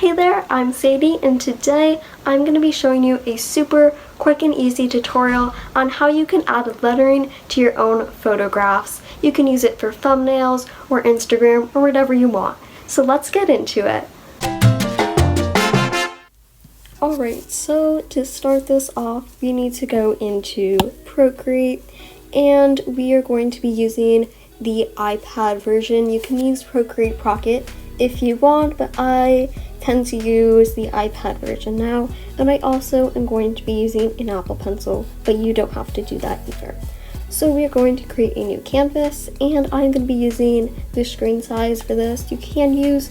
Hey there, I'm Sadie, and today I'm going to be showing you a super quick and easy tutorial on how you can add lettering to your own photographs. You can use it for thumbnails or Instagram or whatever you want. So let's get into it. Alright, so to start this off, we need to go into Procreate, and we are going to be using the iPad version. You can use Procreate Pocket if you want, but I tend to use the iPad version now, and I also am going to be using an Apple Pencil, but you don't have to do that either. So we are going to create a new canvas, and I'm going to be using the screen size for this. You can use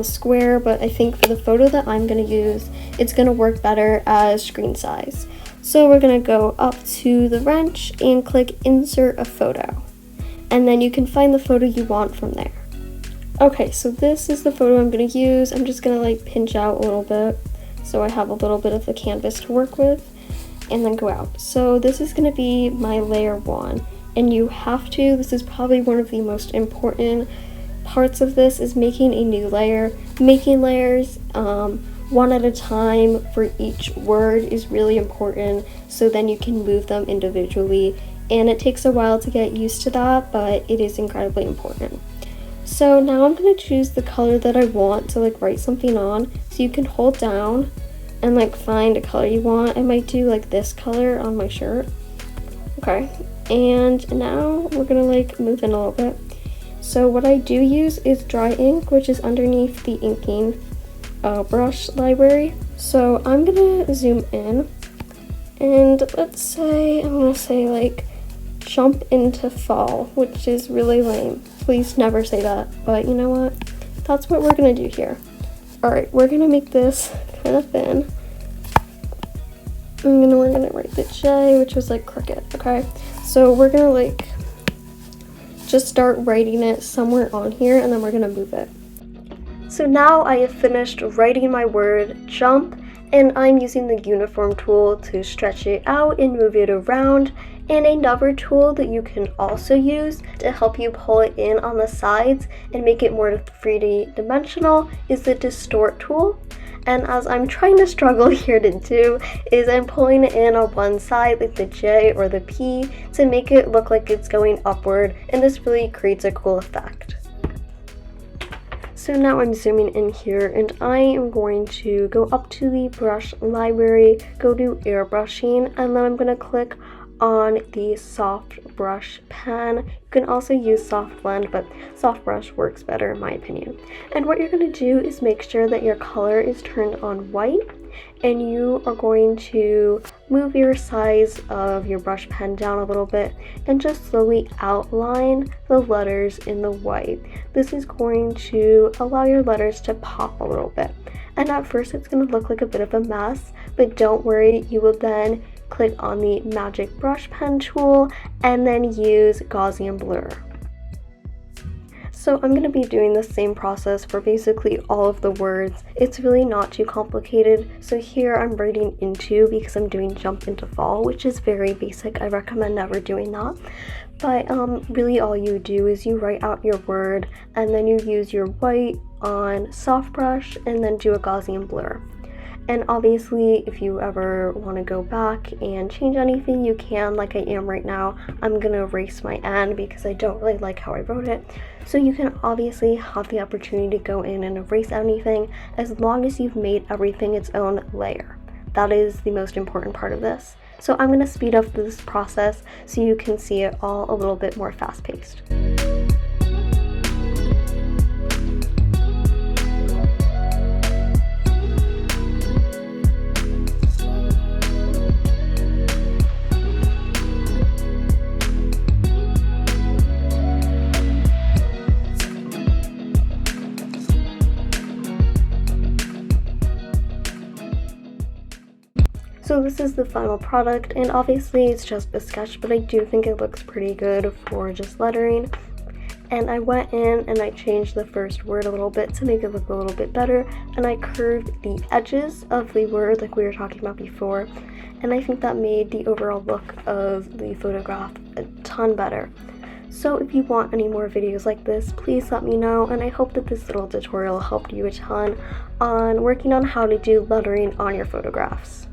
square, but I think for the photo that I'm going to use, it's going to work better as screen size. So we're going to go up to the wrench and click insert a photo, and then you can find the photo you want from there. Okay, so this is the photo I'm going to use. I'm just going to pinch out a little bit so I have a little bit of the canvas to work with, and then go out. So this is going to be my layer 1, and you have to, this is probably one of the most important parts of this, is making a new layer. Making layers one at a time for each word is really important, so then you can move them individually, and it takes a while to get used to that, but it is incredibly important. So now I'm going to choose the color that I want to write something on. So you can hold down and find a color you want. I might do this color on my shirt. Okay, and now we're going to move in a little bit. So what I do use is dry ink, which is underneath the inking brush library. So I'm going to zoom in, and let's say, I'm going to say jump into fall, which is really lame. Please never say that, but you know what? That's what we're gonna do here. Alright, we're gonna make this kind of thin. We're gonna write the J, which was crooked, okay? So we're gonna just start writing it somewhere on here, and then we're gonna move it. So now I have finished writing my word jump, and I'm using the uniform tool to stretch it out and move it around. And another tool that you can also use to help you pull it in on the sides and make it more 3D dimensional is the distort tool. And as I'm trying to struggle here to do is I'm pulling it in on one side, like the J or the P, to make it look like it's going upward, and this really creates a cool effect. So now I'm zooming in here, and I am going to go up to the brush library, go to airbrushing, and then I'm going to click on the soft brush pen. You can also use soft blend, but soft brush works better in my opinion. And what you're going to do is make sure that your color is turned on white, and you are going to move your size of your brush pen down a little bit and just slowly outline the letters in the white. This is going to allow your letters to pop a little bit. And at first it's going to look like a bit of a mess, but don't worry, you will then click on the magic brush pen tool and then use Gaussian blur. So I'm going to be doing the same process for basically all of the words. It's really not too complicated. So here I'm writing into because I'm doing jump into fall, which is very basic. I recommend never doing that. But really all you do is you write out your word, and then you use your white on soft brush and then do a Gaussian blur. And obviously, if you ever want to go back and change anything, you can, like I am right now. I'm going to erase my N because I don't really like how I wrote it. So you can obviously have the opportunity to go in and erase anything as long as you've made everything its own layer. That is the most important part of this. So I'm going to speed up this process so you can see it all a little bit more fast-paced. So this is the final product, and obviously it's just a sketch, but I do think it looks pretty good for just lettering. And I went in and I changed the first word a little bit to make it look a little bit better, and I curved the edges of the word like we were talking about before, and I think that made the overall look of the photograph a ton better. So if you want any more videos like this, please let me know, and I hope that this little tutorial helped you a ton on working on how to do lettering on your photographs.